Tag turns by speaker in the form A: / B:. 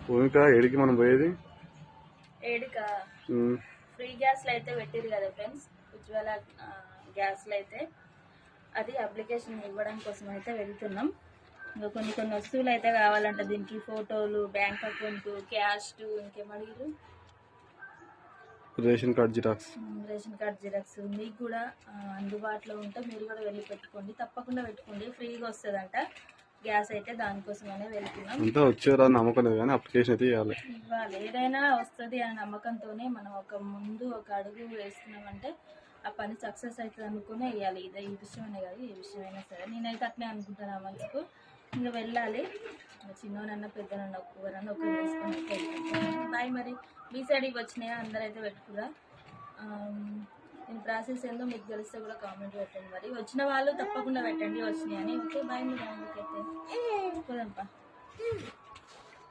A: భూమిక ఏడికి మనం పోయేది
B: ఏడికా ఫ్రీ గ్యాస్లో అయితే పెట్టిరు కదా ఫ్రెండ్స్, ఉజ్వల గ్యాస్లో అయితే అది అప్లికేషన్ ఇవ్వడం కోసం అయితే వెళ్తున్నాం. ఇంకా కొన్ని వస్తువులు అయితే కావాలంట దీనికి, ఫోటోలు, బ్యాంక్ అకౌంట్, క్యాష్, ఇంకేమడిగారు
A: రేషన్ కార్డ్ జిరాక్స్. మీకు కూడా అందుబాటులో ఉంటే మీరు కూడా వెళ్ళి పెట్టుకోండి, తప్పకుండా పెట్టుకోండి, ఫ్రీగా వస్తుందంట గ్యాస్ అయితే. దానికోసమనే వెళ్తున్నాం. అంతా వచ్చేరా నమ్మకం లేదు కానీ అప్లికేషన్ అయితే ఇవ్వాలి.
B: ఏదైనా వస్తుంది అనే నమ్మకంతోనే మనం ముందు ఒక అడుగు వేస్తున్నామంటే ఆ పని సక్సెస్ అవుతుంది అనుకునే వేయాలి. ఈ విషయమైనా కాదు, ఏ విషయమైనా సరే నేనైతే అట్నే అనుకుంటాను. ఆ మనసుకు ఇంకా వెళ్ళాలి, చిన్నోనన్నా పెద్దనన్నా ఒక్కరన్నా ఒకరు వేసుకొని అయితే వెళ్తాను. బాయ్. మరి మీ సైడ్కి వచ్చినాయా? అందరైతే పెట్టుకురా. నేను ప్రాసెస్ ఏందో మీకు తెలిస్తే కూడా కామెంట్ పెట్టండి. మరి వచ్చిన వాళ్ళు తప్పకుండా పెట్టండి వచ్చినాయని. Okay bye. మీరు అందుకైతే పోదాంపా.